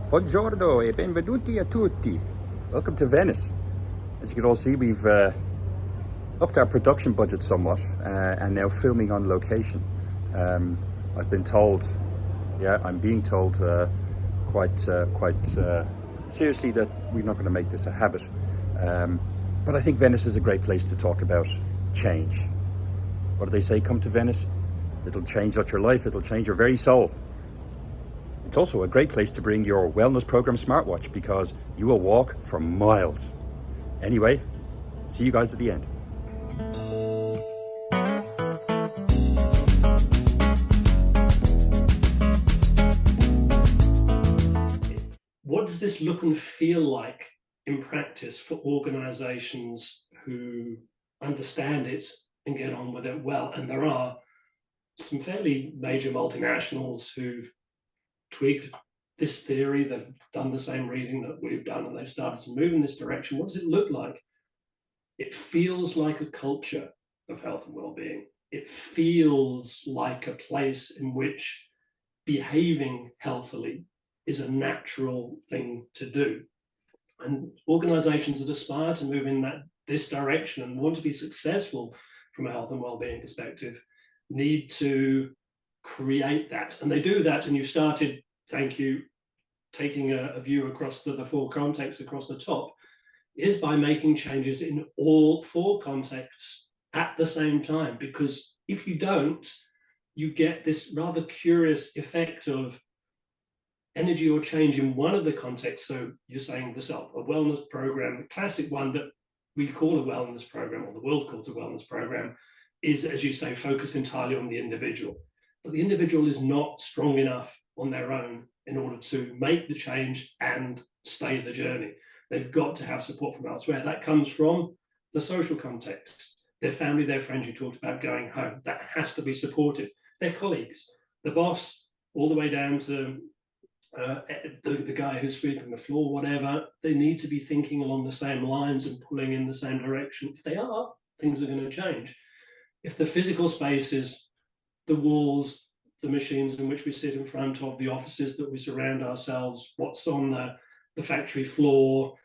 Buongiorno e benvenuti a tutti. Welcome to Venice. As you can all see, we've upped our production budget somewhat and now filming on location. I've been told, I'm being told quite seriously that we're not going to make this a habit. But I think Venice is a great place to talk about change. What do they say? Come to Venice. It'll change not your life, it'll change your very soul. It's also a great place to bring your wellness program smartwatch because you will walk for miles. Anyway, see you guys at the end. What does this look and feel like in practice for organizations who understand it and get on with it well? And there are some fairly major multinationals who've tweaked this theory. They've done the same reading that we've done, and they've started to move in this direction. What does it look like? It feels like a culture of health and well-being. It feels like a place in which behaving healthily is a natural thing to do. And organizations that aspire to move in this direction and want to be successful from a health and well-being perspective need to create that. And they do that, and you started, thank you, taking a view across the four contexts across the top, is by making changes in all four contexts at the same time. Because if you don't, you get this rather curious effect of energy or change in one of the contexts. So you're saying this up, a wellness program, the classic one that we call a wellness program, or the world calls a wellness program, is, as you say, focused entirely on the individual. But the individual is not strong enough on their own in order to make the change and stay the journey. They've got to have support from elsewhere. That comes from the social context, their family, their friends. You talked about going home. That has to be supportive. Their colleagues, the boss, all the way down to the guy who's sweeping the floor, whatever. They need to be thinking along the same lines and pulling in the same direction. If they are, things are going to change. If the physical space is the walls, the machines in which we sit in front of, the offices that we surround ourselves, what's on the factory floor,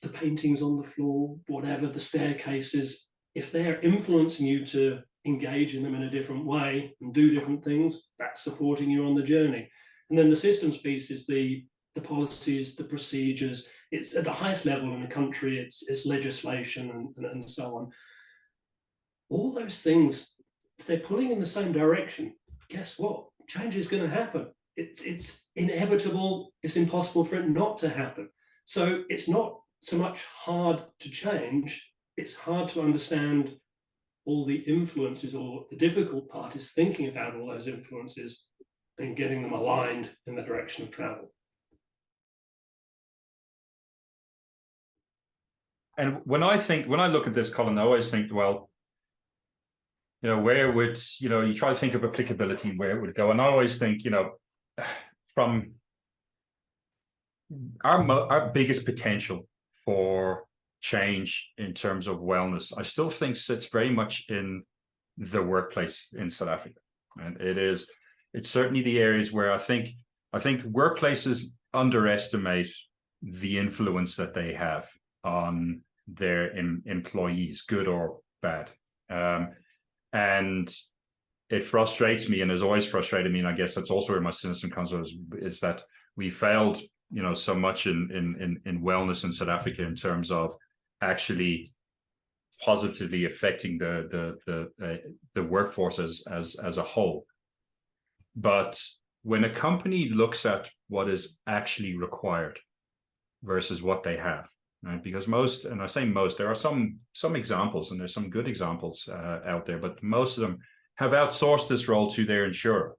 the paintings on the floor, whatever, the staircases, if they're influencing you to engage in them in a different way and do different things, that's supporting you on the journey. And then the systems piece is the policies, the procedures. It's at the highest level in the country, it's legislation and so on. All those things, if they're pulling in the same direction, guess what? Change is going to happen. It's inevitable. It's impossible for it not to happen. So it's not so much hard to change. It's hard to understand all the influences, or the difficult part is thinking about all those influences and getting them aligned in the direction of travel. And when I look at this, Colin, I always think, well, where would, you try to think of applicability, where it would go. And I always think, from our biggest potential for change in terms of wellness, I still think sits very much in the workplace in South Africa. And it's certainly the areas where I think workplaces underestimate the influence that they have on their employees, good or bad. And it frustrates me, and has always frustrated me, and I guess that's also where my cynicism comes from, is that we failed, so much in wellness in South Africa in terms of actually positively affecting the workforce as a whole. But when a company looks at what is actually required versus what they have, right? Because most, and I say most, there are some examples, and there's some good examples out there, but most of them have outsourced this role to their insurer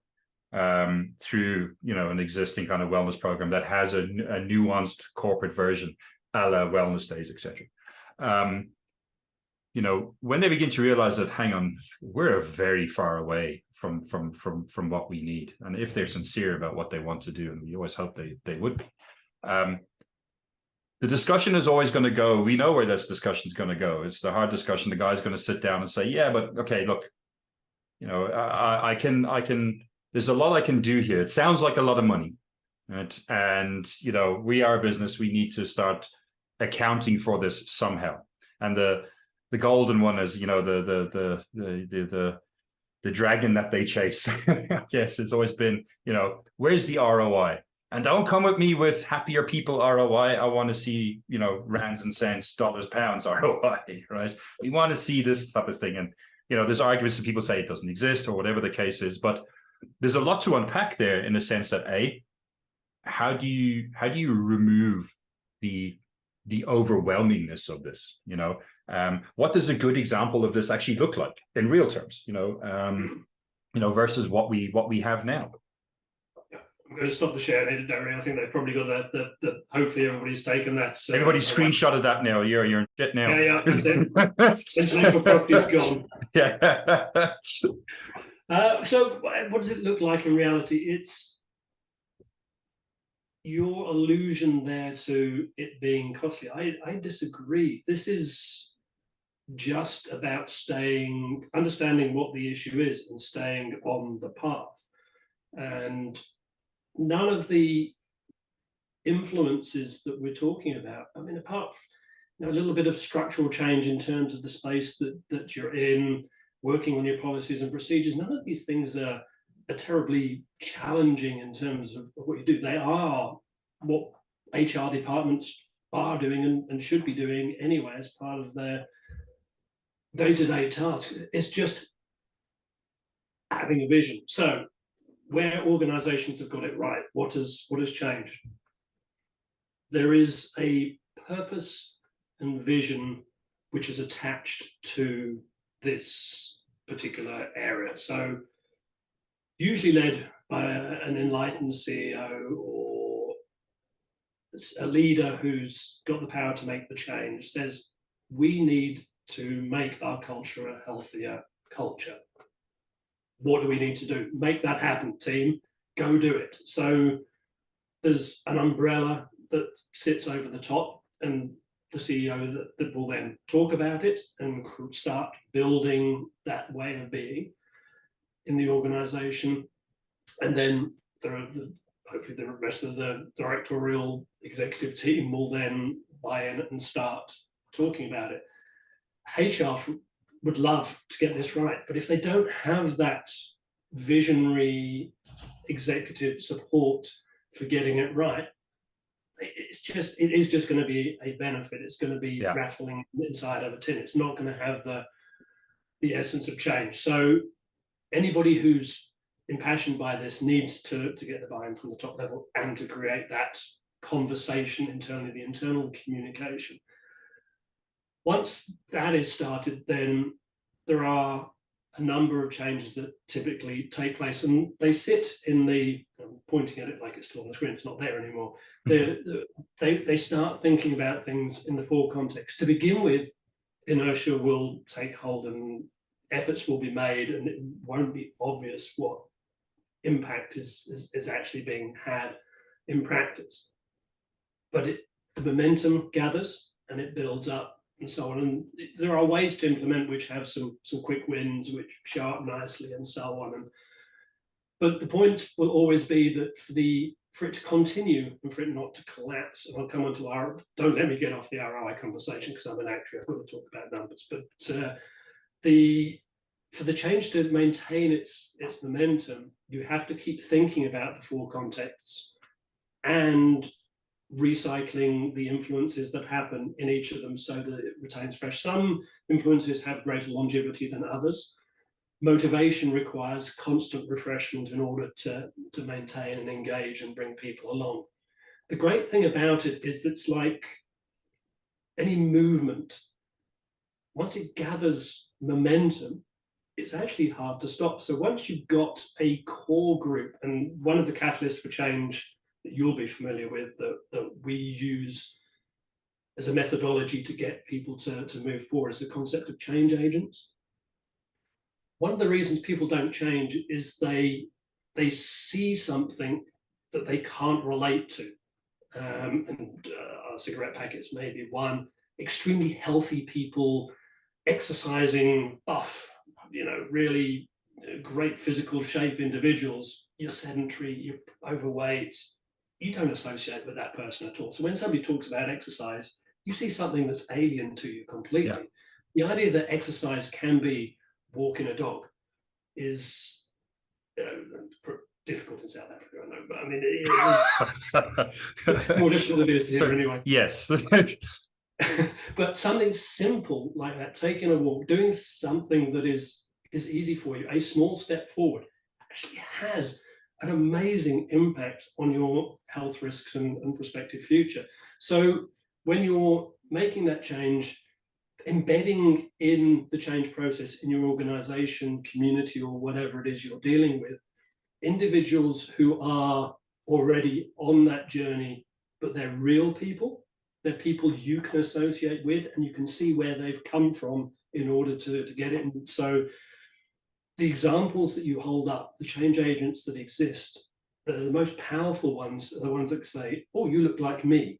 through, an existing kind of wellness program that has a nuanced corporate version, a la wellness days, etc. When they begin to realize that, hang on, we're very far away from what we need, and if they're sincere about what they want to do, and we always hope they would be, the discussion is always going to go, we know where this discussion is going to go. It's the hard discussion. The guy's going to sit down and say, yeah, but okay, look, I can, there's a lot I can do here. It sounds like a lot of money. right? And we are a business. We need to start accounting for this somehow. And the golden one is the dragon that they chase. Yes, it's always been where's the ROI? And don't come with me with happier people ROI. I want to see rands and cents, dollars, pounds ROI, right? We want to see this type of thing. And there's arguments that people say it doesn't exist or whatever the case is, but there's a lot to unpack there in the sense that how do you remove the overwhelmingness of this? What does a good example of this actually look like in real terms? Versus what we have now. I'm going to stop the share, Darren. I think they've probably got that. Hopefully, everybody's taken that. Everybody's screenshotted that now. You're in shit now. Yeah, that's it. Intellectual property's gone. Yeah. So, what does it look like in reality? It's your allusion there to it being costly. I disagree. This is just about understanding what the issue is and staying on the path. And none of the influences that we're talking about, I mean, apart from a little bit of structural change in terms of the space that you're in, working on your policies and procedures, none of these things are terribly challenging in terms of what you do. They are what HR departments are doing and should be doing anyway as part of their day-to-day tasks. It's just having a vision. So where organizations have got it right, what has changed? There is a purpose and vision which is attached to this particular area. So usually led by an enlightened CEO or a leader who's got the power to make the change, says we need to make our culture a healthier culture. What do we need to do? Make that happen, team. Go do it. So there's an umbrella that sits over the top, and the CEO that will then talk about it and start building that way of being in the organization. And then hopefully the rest of the directorial executive team will then buy in and start talking about it. HR would love to get this right, but if they don't have that visionary executive support for getting it right, it is just going to be a benefit. It's going to be rattling inside of a tin. It's not going to have the essence of change. So anybody who's impassioned by this needs to get the buy-in from the top level and to create that conversation internally, the internal communication. Once that is started, then there are a number of changes that typically take place, and they sit in I'm pointing at it like it's still on the screen, it's not there anymore. They start thinking about things in the full context. To begin with, inertia will take hold and efforts will be made, and it won't be obvious what impact is actually being had in practice. But the momentum gathers and it builds up and so on. And there are ways to implement which have some quick wins, which show up nicely and so on. But the point will always be that for it to continue and for it not to collapse, and I'll come on to don't let me get off the ROI conversation because I'm an actuary, I've got to talk about numbers, but for the change to maintain its momentum, you have to keep thinking about the full contexts and recycling the influences that happen in each of them so that it retains fresh. Some influences have greater longevity than others. Motivation requires constant refreshment in order to maintain and engage and bring people along. The great thing about it is that it's like any movement. Once it gathers momentum, it's actually hard to stop. So once you've got a core group, and one of the catalysts for change that you'll be familiar with that we use as a methodology to get people to move forward is the concept of change agents. One of the reasons people don't change is they see something that they can't relate to. Cigarette packets may be one. Extremely healthy people, exercising, buff, really great physical shape individuals. You're sedentary, you're overweight, you don't associate with that person at all. So when somebody talks about exercise, you see something that's alien to you completely. Yeah. The idea that exercise can be walking a dog is difficult in South Africa, I know, but I mean, it is more difficult than it is here anyway. Yes. But something simple like that, taking a walk, doing something that is easy for you, a small step forward, actually has an amazing impact on your health risks and prospective future. So when you're making that change, embedding in the change process in your organization, community, or whatever it is you're dealing with, individuals who are already on that journey, but they're real people, they're people you can associate with, and you can see where they've come from in order to get it. And so the examples that you hold up, the change agents that exist, the most powerful ones are the ones that say, oh, you look like me.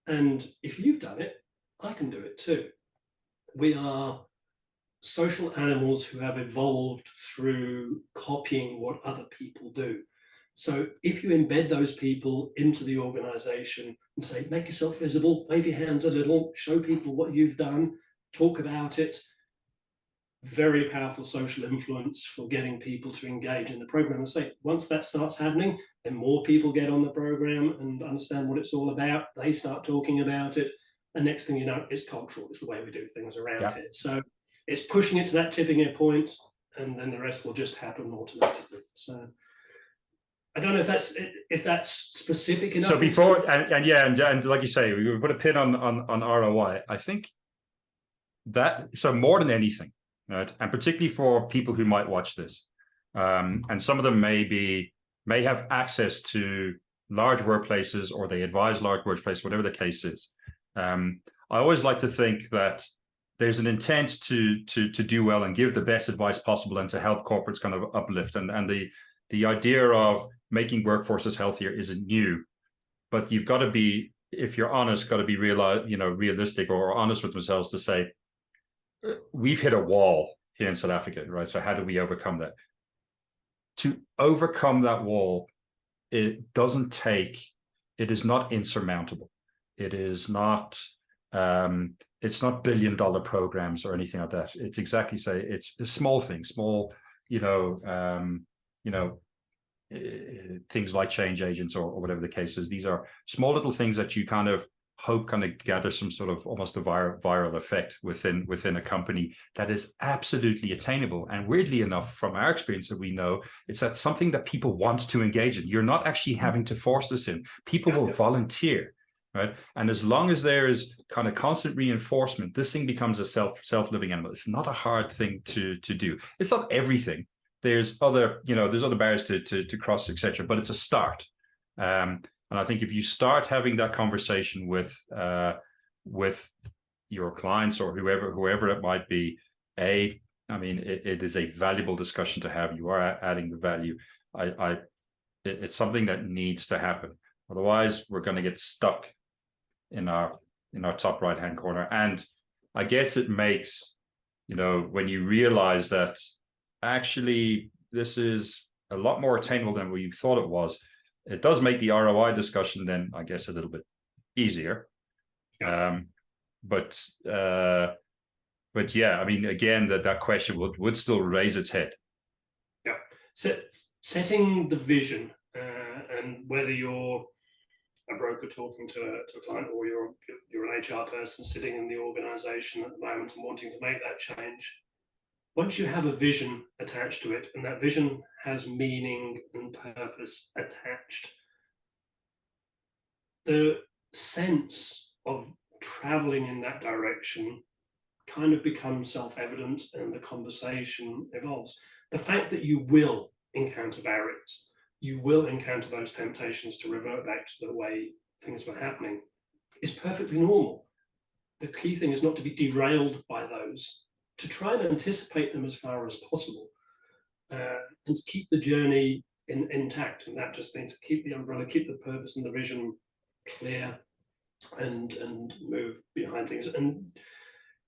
And if you've done it, I can do it too. We are social animals who have evolved through copying what other people do. So if you embed those people into the organization and say, make yourself visible, wave your hands a little, show people what you've done, talk about it, very powerful social influence for getting people to engage in the program. And say, once that starts happening, then more people get on the program and understand what it's all about. They start talking about it. And next thing you know, it's cultural. It's the way we do things around here. So it's pushing it to that tipping point, and then the rest will just happen automatically. So I don't know if that's specific enough. So before, and like you say, we put a pin on ROI. I think that, so more than anything, right, and particularly for people who might watch this, and some of them may have access to large workplaces, or they advise large workplaces, whatever the case is. I always like to think that there's an intent to do well and give the best advice possible and to help corporates kind of uplift. And the idea of making workforces healthier isn't new, but you've got to be, if you're honest, got to be realistic or honest with themselves to say, we've hit a wall here in South Africa, right? So how do we overcome that? To overcome that wall, it is not insurmountable. It is not, it's not billion-dollar programs or anything like that. It's exactly it's small things, small, things like change agents or whatever the case is. These are small little things that you kind of hope kind of gather some sort of almost a viral effect within a company that is absolutely attainable. And weirdly enough, from our experience that we know, it's that something that people want to engage in. You're not actually having to force this in. People will volunteer. Right. And as long as there is kind of constant reinforcement, this thing becomes a self-living animal. It's not a hard thing to do. It's not everything. There's other barriers to cross, etc. But it's a start. And I think if you start having that conversation with your clients or whoever it might be, it is a valuable discussion to have. You are adding the value. It's something that needs to happen. Otherwise, we're going to get stuck in our top right hand corner. And I guess it makes, when you realize that actually this is a lot more attainable than we thought it was, it does make the ROI discussion then, I guess, a little bit easier. But yeah, I mean, again, that question would still raise its head. Yeah, setting the vision, and whether you're a broker talking to a client, or you're an HR person sitting in the organization at the moment and wanting to make that change. Once you have a vision attached to it, and that vision has meaning and purpose attached, the sense of traveling in that direction kind of becomes self-evident, and the conversation evolves. The fact that you will encounter barriers, you will encounter those temptations to revert back to the way things were happening, is perfectly normal. The key thing is not to be derailed by those, to try and anticipate them as far as possible, and to keep the journey intact. And that just means keep the umbrella, keep the purpose and the vision clear, and move behind things. And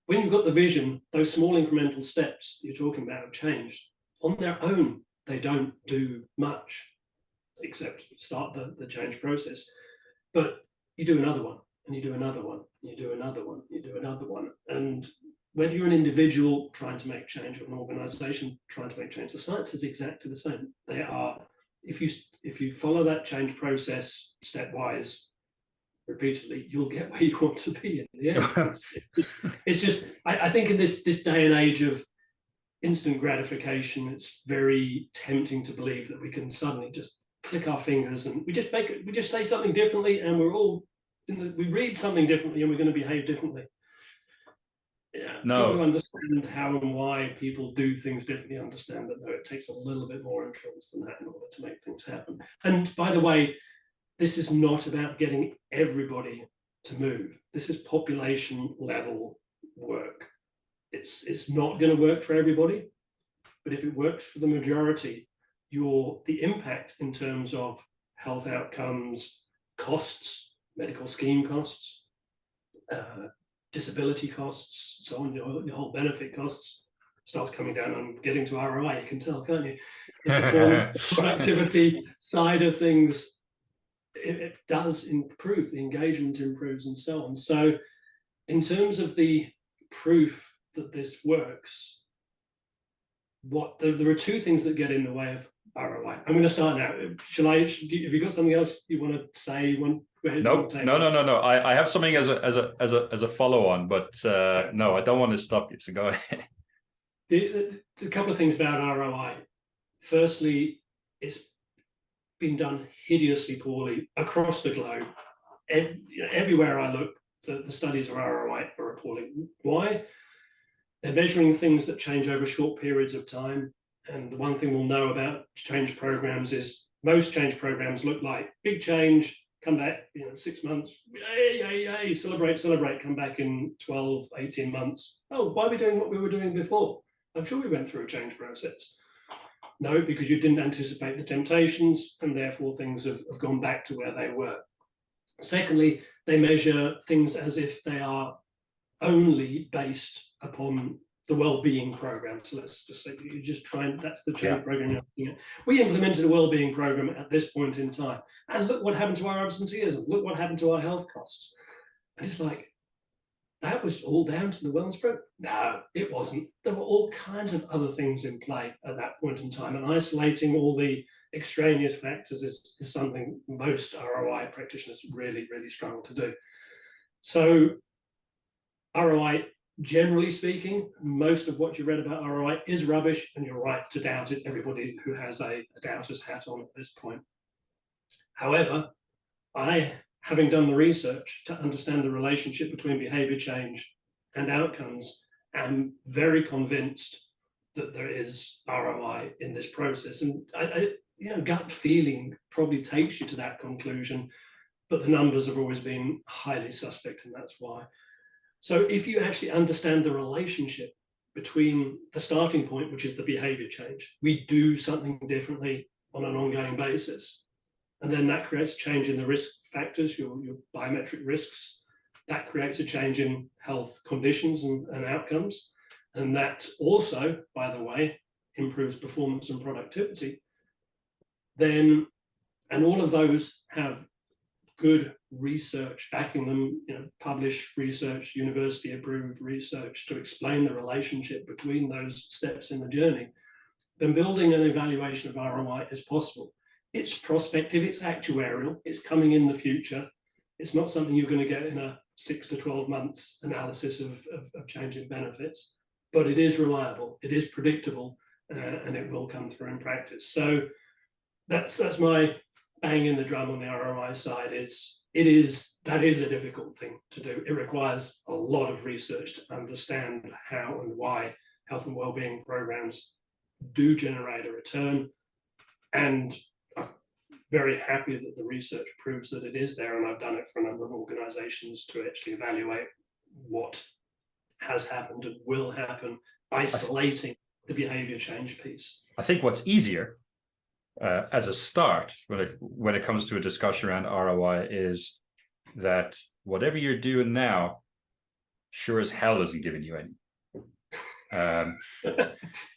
when you've got the vision, those small incremental steps you're talking about have changed. On their own, they don't do much. except start the change process. But you do another one, and you do another one, you do another one, you do another one. And whether you're an individual trying to make change or an organization trying to make change, the science is exactly the same. They are, if you follow that change process stepwise, repeatedly, you'll get where you want to be in the end. It's just I think in this day and age of instant gratification, it's very tempting to believe that we can suddenly just click our fingers and we just say something differently, and we read something differently, and we're going to behave differently. Yeah, No. people who understand how and why people do things differently understand that no, it takes a little bit more influence than that in order to make things happen. And by the way, this is not about getting everybody to move. This is population level work. It's not going to work for everybody, but if it works for the majority, the impact in terms of health outcomes, costs, medical scheme costs, disability costs, so on, your whole benefit costs starts coming down. I'm getting to ROI, you can tell, can't you? The performance, the productivity side of things, it does improve, the engagement improves and so on. So in terms of the proof that this works, there are two things that get in the way of ROI. I'm going to start now. Have you got something else you want to say? No. I have something as a follow-on, but no, I don't want to stop you. So go ahead. A couple of things about ROI. Firstly, it's been done hideously poorly across the globe. Everywhere I look, the studies of ROI are appalling. Why? They're measuring things that change over short periods of time. And the one thing we'll know about change programs is most change programs look like big change, come back 6 months, yay, celebrate, come back in 12, 18 months. Oh, why are we doing what we were doing before? I'm sure we went through a change process. No, because you didn't anticipate the temptations, and therefore things have gone back to where they were. Secondly, they measure things as if they are only based upon the well-being program. So let's just say you just try and that's the change program you're looking at. We implemented a well-being program at this point in time, and look what happened to our absenteeism. Look what happened to our health costs. And it's like, that was all down to the wellness program? No, it wasn't. There were all kinds of other things in play at that point in time, and isolating all the extraneous factors is something most ROI practitioners really, really struggle to do. So ROI, generally speaking, most of what you read about ROI is rubbish, and you're right to doubt it. Everybody who has a doubter's hat on at this point. However, having done the research to understand the relationship between behavior change and outcomes, am very convinced that there is ROI in this process. And gut feeling probably takes you to that conclusion, but the numbers have always been highly suspect, and that's why. So if you actually understand the relationship between the starting point, which is the behavior change, we do something differently on an ongoing basis, and then that creates a change in the risk factors, your biometric risks. That creates a change in health conditions and outcomes. And that also, by the way, improves performance and productivity. And all of those have good research backing them, published research, university approved research to explain the relationship between those steps in the journey. Then building an evaluation of ROI is possible. It's prospective, it's actuarial, it's coming in the future. It's not something you're going to get in a 6 to 12 months analysis of change in benefits, but it is reliable, it is predictable, and it will come through in practice. So that's my bang in the drum on the ROI side. That is a difficult thing to do. It requires a lot of research to understand how and why health and wellbeing programs do generate a return, and very happy that the research proves that it is there, and I've done it for a number of organizations to actually evaluate what has happened and will happen, isolating the behavior change piece. I think what's easier as a start when it comes to a discussion around ROI is that whatever you're doing now sure as hell isn't giving you any.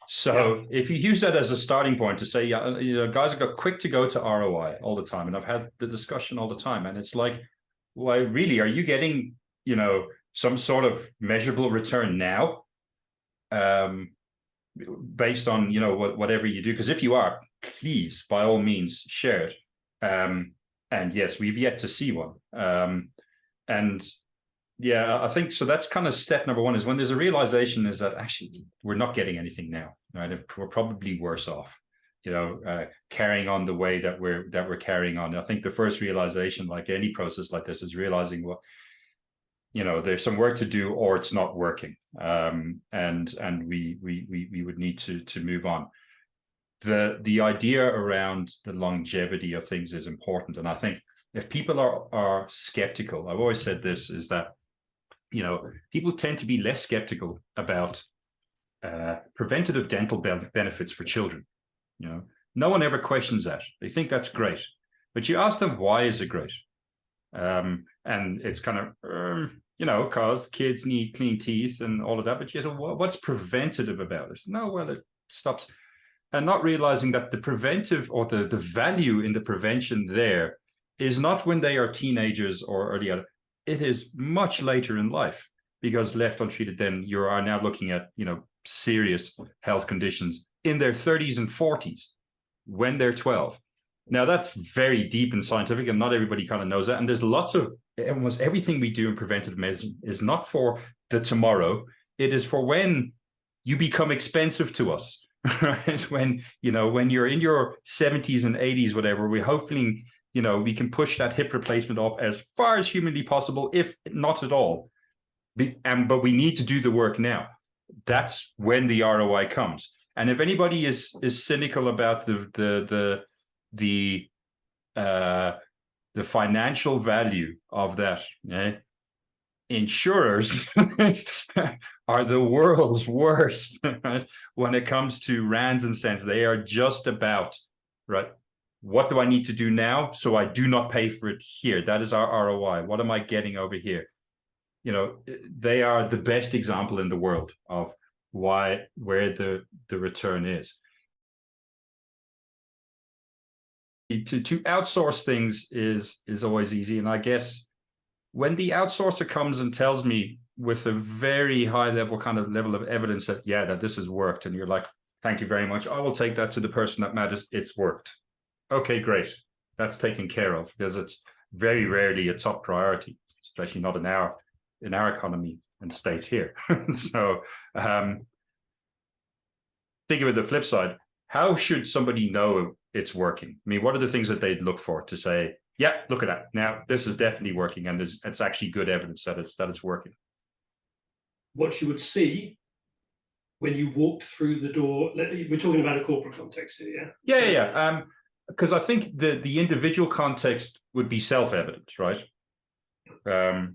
So if you use that as a starting point to say, guys have got quick to go to ROI all the time, and I've had the discussion all the time, and it's like, well, really, are you getting, some sort of measurable return now, based on, whatever you do? Because if you are, please, by all means, share it. And yes, we've yet to see one. And yeah, I think so. That's kind of step number one, is when there's a realization is that actually we're not getting anything now, right? We're probably worse off, carrying on the way that we're carrying on. I think the first realization, like any process like this, is realizing, well, there's some work to do, or it's not working, and we would need to move on. The idea around the longevity of things is important, and I think if people are skeptical, I've always said this, is that people tend to be less skeptical about preventative dental benefits for children. No one ever questions that. They think that's great, but you ask them, why is it great? And it's kind of because kids need clean teeth and all of that. But what's preventative about it? No, well, it stops. And not realizing that the preventive, or the value in the prevention there, is not when they are teenagers or early adult. It is much later in life, because left untreated, then you are now looking at serious health conditions in their 30s and 40s when they're 12. Now that's very deep and scientific, and not everybody kind of knows that. And there's lots of, almost everything we do in preventive medicine is not for the tomorrow. It is for when you become expensive to us, right? When you're in your 70s and 80s, whatever, we're hoping, we can push that hip replacement off as far as humanly possible, if not at all. But we need to do the work now. That's when the ROI comes. And if anybody is cynical about the financial value of that, insurers are the world's worst, right? When it comes to rands and cents. They are just about, right, what do I need to do now so I do not pay for it here? That is our ROI. What am I getting over here? They are the best example in the world of where the return is. To outsource things is always easy. And I guess when the outsourcer comes and tells me with a very high level of evidence that, that this has worked, and you're like, thank you very much, I will take that to the person that matters, it's worked. Okay, great. That's taken care of, because it's very rarely a top priority, especially not in our economy and state here. So think of it the flip side. How should somebody know it's working? I mean, what are the things that they'd look for to say, yeah, look at that. Now, this is definitely working, and it's actually good evidence that it's working? What you would see when you walked through the door, we're talking about a corporate context here, yeah? Yeah. Because I think the individual context would be self-evident, right?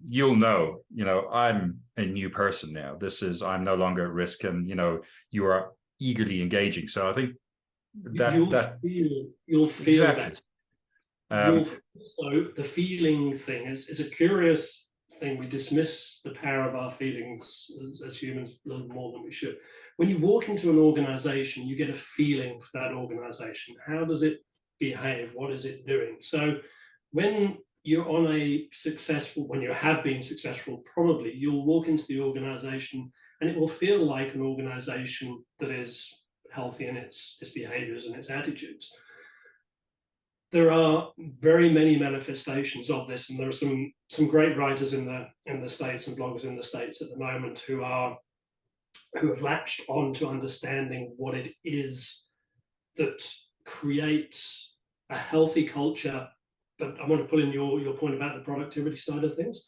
You'll know, I'm a new person now. I'm no longer at risk, and, you are eagerly engaging. So I think you'll feel exactly. that. So the feeling thing is a curious thing. We dismiss the power of our feelings as humans a little more than we should. When you walk into an organization, you get a feeling for that organization. How does it behave? What is it doing? So when you have been successful, probably you'll walk into the organization and it will feel like an organization that is healthy in its behaviors and its attitudes. There are very many manifestations of this, and there are some great writers in the States and bloggers in the States at the moment who have latched on to understanding what it is that creates a healthy culture. But I want to pull in your point about the productivity side of things.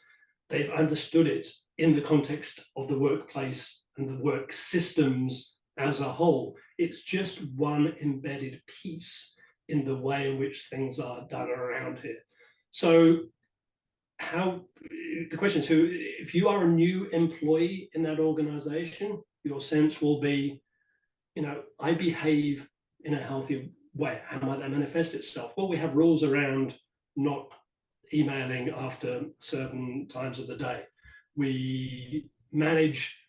They've understood it in the context of the workplace and the work systems as a whole. It's just one embedded piece in the way in which things are done around here. So the question is, if you are a new employee in that organization, your sense will be, I behave in a healthy way. How might that manifest itself? Well, we have rules around not emailing after certain times of the day. We manage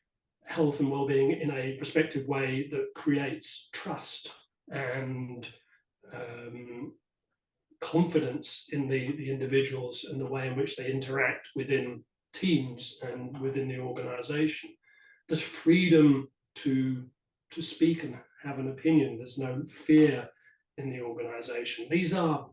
health and well-being in a prospective way that creates trust and confidence in the individuals and the way in which they interact within teams and within the organization. There's freedom to speak and have an opinion. There's no fear in the organization. These are,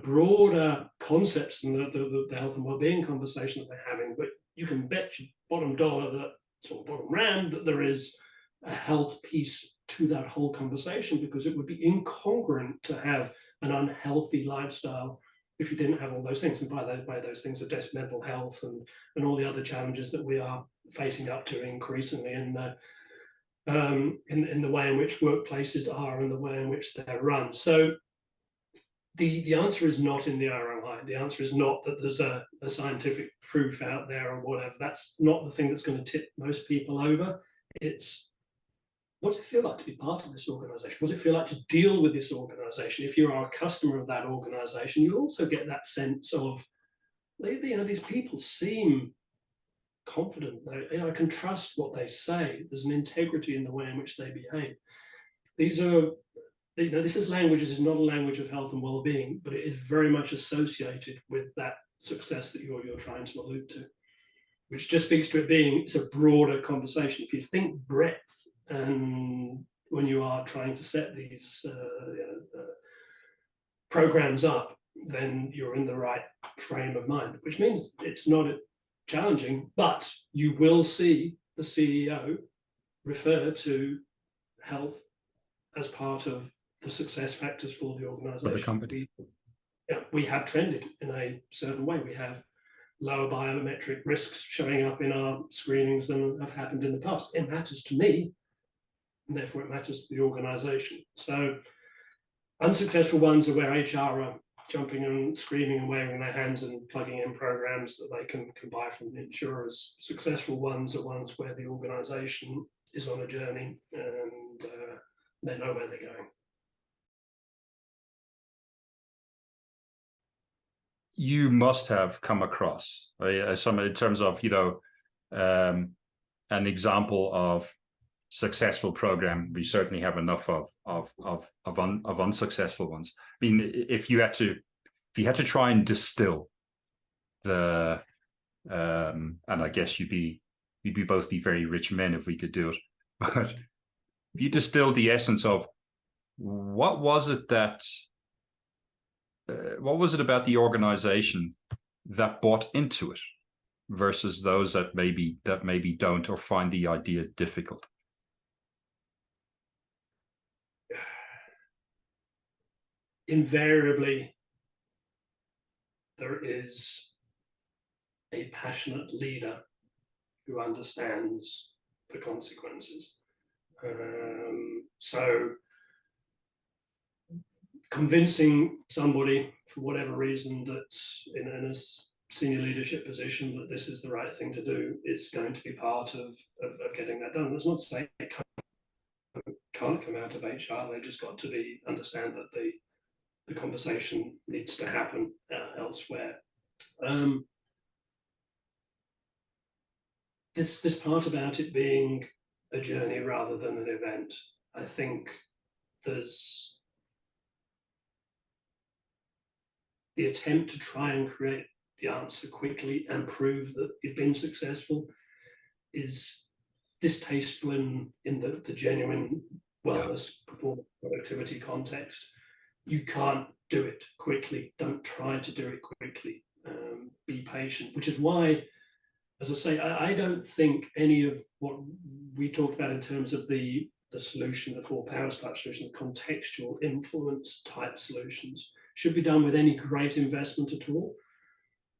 broader concepts than the health and well-being conversation that we're having, but you can bet your bottom dollar or bottom rand that there is a health piece to that whole conversation, because it would be incongruent to have an unhealthy lifestyle if you didn't have all those things. And by those things are just mental health and all the other challenges that we are facing up to increasingly in the way in which workplaces are and the way in which they're run. So the answer is not in the ROI. The answer is not that there's a scientific proof out there or whatever. That's not the thing that's going to tip most people over. It's, what does it feel like to be part of this organization? What does it feel like to deal with this organization? If you are a customer of that organization, you also get that sense of, these people seem confident. I can trust what they say. There's an integrity in the way in which they behave. These are, this is language. This is not a language of health and well-being, but it is very much associated with that success that you're trying to allude to, which just speaks to it being, it's a broader conversation. If you think breadth, and when you are trying to set these programs up, then you're in the right frame of mind, which means it's not challenging, but you will see the CEO refer to health as part of the success factors for the organization. For the company. We have trended in a certain way. We have lower biometric risks showing up in our screenings than have happened in the past. It matters to me, and therefore it matters to the organization. So unsuccessful ones are where HR are jumping and screaming and waving their hands and plugging in programs that they can buy from the insurers. Successful ones are ones where the organization is on a journey and they know where they're going. You must have come across some in terms of, an example of successful program. We certainly have enough of unsuccessful ones. I mean, if you had to try and distill the and I guess you'd both be very rich men if we could do it, but if you distill the essence of what was it about the organization that bought into it versus those that maybe don't or find the idea difficult? Invariably, there is a passionate leader who understands the consequences. So convincing somebody, for whatever reason, that's in a senior leadership position that this is the right thing to do, is going to be part of getting that done. That's not to say it can't come out of HR. They just got to understand that the conversation needs to happen elsewhere. This part about it being a journey rather than an event, I think there's the attempt to try and create the answer quickly and prove that you've been successful is distasteful in the genuine wellness, performance, productivity context. You can't do it quickly. Don't try to do it quickly. Be patient, which is why, as I say, I don't think any of what we talked about in terms of the solution, the 4 powers type solution, the contextual influence type solutions, should be done with any great investment at all.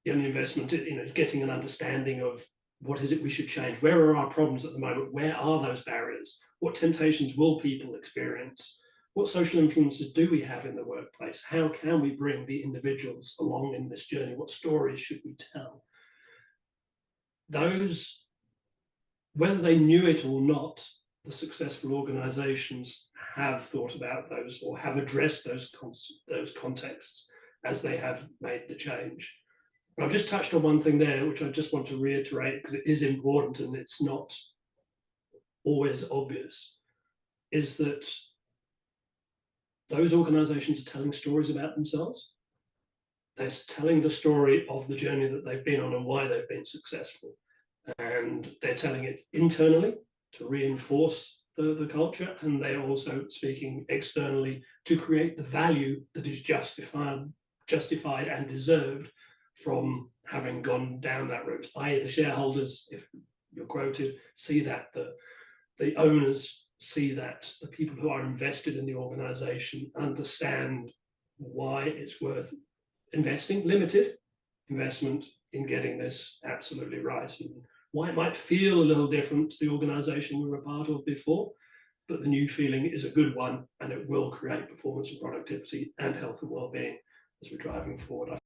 The only investment, is getting an understanding of what is it we should change. Where are our problems at the moment? Where are those barriers? What temptations will people experience? What social influences do we have in the workplace? How can we bring the individuals along in this journey? What stories should we tell? Those, whether they knew it or not, the successful organizations have thought about those or have addressed those contexts as they have made the change. And I've just touched on one thing there, which I just want to reiterate because it is important and it's not always obvious, is that those organizations are telling stories about themselves. They're telling the story of the journey that they've been on and why they've been successful. And they're telling it internally to reinforce the culture, and they're also speaking externally to create the value that is justified and deserved from having gone down that route. I.e., the shareholders, if you're quoted, see that, the owners see that, the people who are invested in the organization understand why it's worth investing, limited investment, in getting this absolutely right, and why it might feel a little different to the organization we were a part of before, but the new feeling is a good one, and it will create performance and productivity and health and well-being as we're driving forward.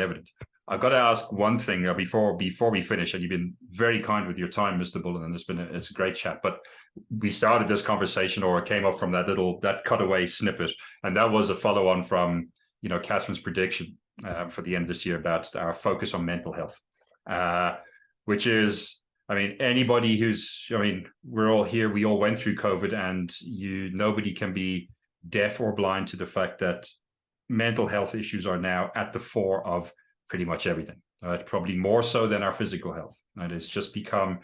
Evident. I've got to ask one thing before we finish, and you've been very kind with your time, Mr. Bullen, and it's a great chat. But we started this conversation, or it came up from that cutaway snippet, and that was a follow-on from Catherine's prediction for the end of this year about our focus on mental health, which is, anybody we're all here, we all went through COVID, and nobody can be deaf or blind to the fact that mental health issues are now at the fore of pretty much everything, probably more so than our physical health. And it's just become,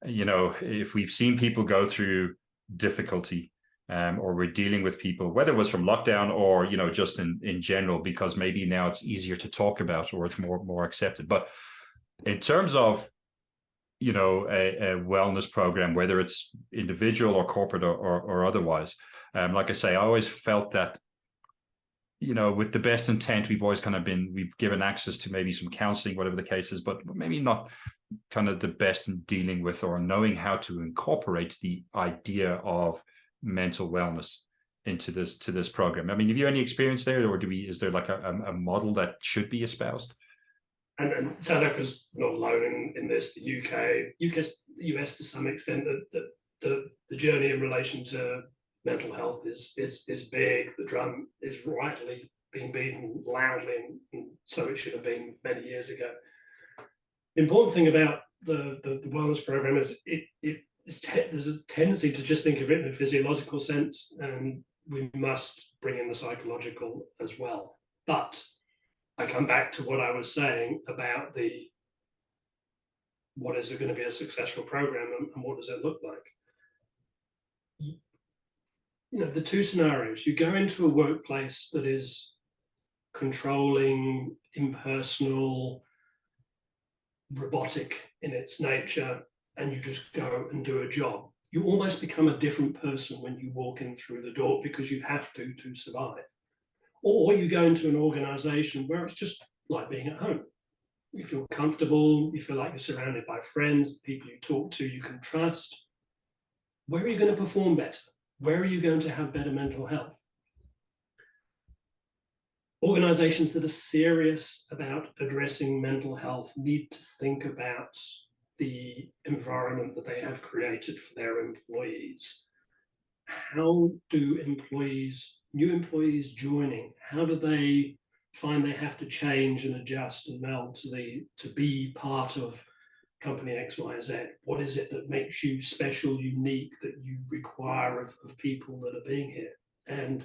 if we've seen people go through difficulty, or we're dealing with people, whether it was from lockdown or, just in general, because maybe now it's easier to talk about, or it's more accepted. But in terms of, a wellness program, whether it's individual or corporate or otherwise, like I say, I always felt that, with the best intent, we've given access to maybe some counseling, whatever the case is, but maybe not kind of the best in dealing with or knowing how to incorporate the idea of mental wellness into this program. Have you any experience there, or is there like a model that should be espoused? And South Africa's not alone in this. The UK, US to some extent, the journey in relation to mental health is big. The drum is rightly being beaten loudly, and so it should have been many years ago. The important thing about the wellness program is there's a tendency to just think of it in a physiological sense, and we must bring in the psychological as well. But I come back to what I was saying about what is it going to be a successful program, and what does it look like? The two scenarios: you go into a workplace that is controlling, impersonal, robotic in its nature, and you just go and do a job. You almost become a different person when you walk in through the door, because you have to survive. Or you go into an organization where it's just like being at home. You feel comfortable, you feel like you're surrounded by friends, people you talk to, you can trust. Where are you going to perform better? Where are you going to have better mental health? Organizations that are serious about addressing mental health need to think about the environment that they have created for their employees. How do new employees joining, how do they find they have to change and adjust and meld to be part of company XYZ? What is it that makes you special, unique, that you require of people that are being here? And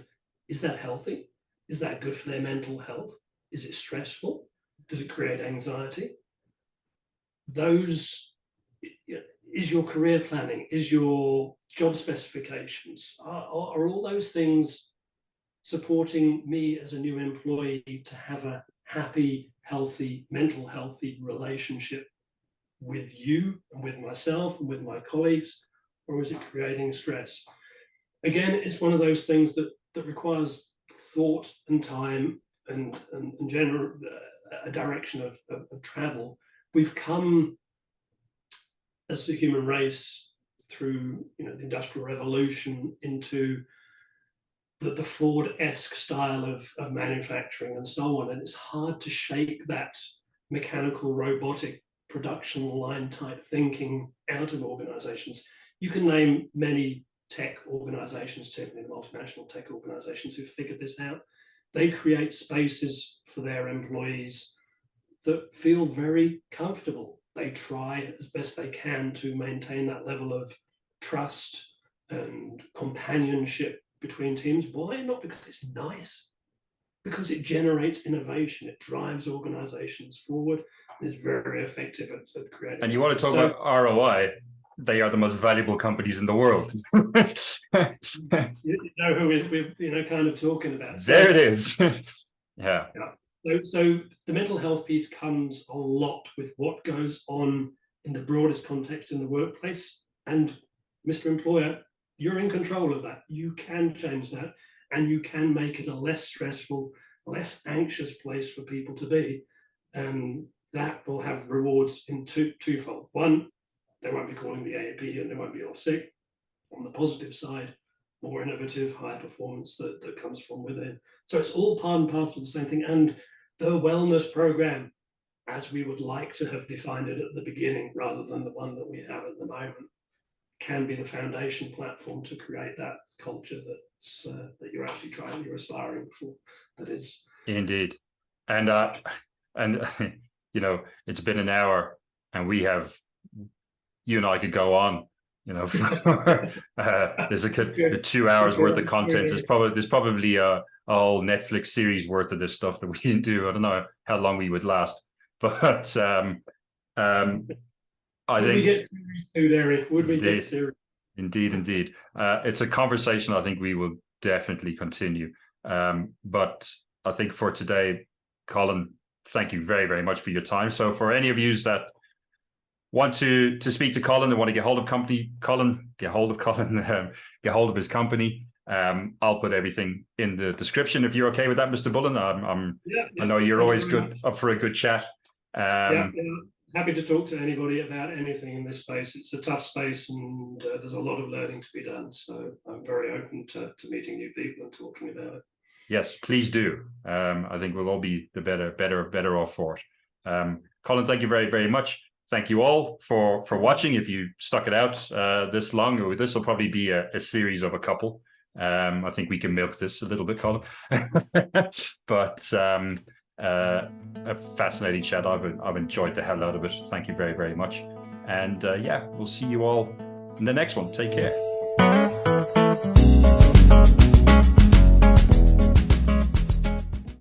is that healthy? Is that good for their mental health? Is it stressful? Does it create anxiety? Is your career planning, is your job specifications, are all those things supporting me as a new employee to have a happy, healthy, mental healthy relationship with you and with myself and with my colleagues, or is it creating stress? Again, it's one of those things that requires thought and time and general a direction of travel. We've come as the human race through the Industrial Revolution into the Ford-esque style of manufacturing and so on, and it's hard to shake that mechanical, robotic production line type thinking out of organizations. You can name many tech organizations, certainly the multinational tech organizations, who've figured this out. They create spaces for their employees that feel very comfortable. they try as best they can to maintain that level of trust and companionship between teams. Why? Not because it's nice, because it generates innovation, it drives organizations forward, and is very effective at creating. And you want to talk about ROI, they are the most valuable companies in the world. You know who we're kind of talking about. There it is. Yeah. So the mental health piece comes a lot with what goes on in the broadest context in the workplace. And Mr. Employer, you're in control of that. You can change that, and you can make it a less stressful, less anxious place for people to be. And that will have rewards in twofold. One, they won't be calling the AAP and they won't be off sick. On the positive side, more innovative, higher performance that comes from within. So it's all part and parcel of the same thing. And the wellness program, as we would like to have defined it at the beginning, rather than the one that we have at the moment, can be the foundation platform to create that culture that's that you're actually you're aspiring for. That is Indeed. And you know, it's been an hour, and you and I could go on, you know, there's a 2 hours worth of content. There's probably a whole Netflix series worth of this stuff that we can do. I don't know how long we would last, but I think we get series 2, Derry? Would we get series? Indeed. It's a conversation I think we will definitely continue. But I think for today, Colin, thank you very, very much for your time. So for any of you that want to speak to Colin and want to get hold of Colin, get hold of his company. I'll put everything in the description if you're okay with that, Mr. Bullen. I know you're always up for a good chat. Happy to talk to anybody about anything in this space. It's a tough space, and there's a lot of learning to be done. So I'm very open to meeting new people and talking about it. Yes, please do. I think we'll all be the better off for it. Colin, thank you very, very much. Thank you all for watching. If you stuck it out this long, this will probably be a series of a couple. I think we can milk this a little bit, Colin. But a fascinating chat. I've enjoyed the hell out of it. Thank you very, very much. And yeah, we'll see you all in the next one. Take care.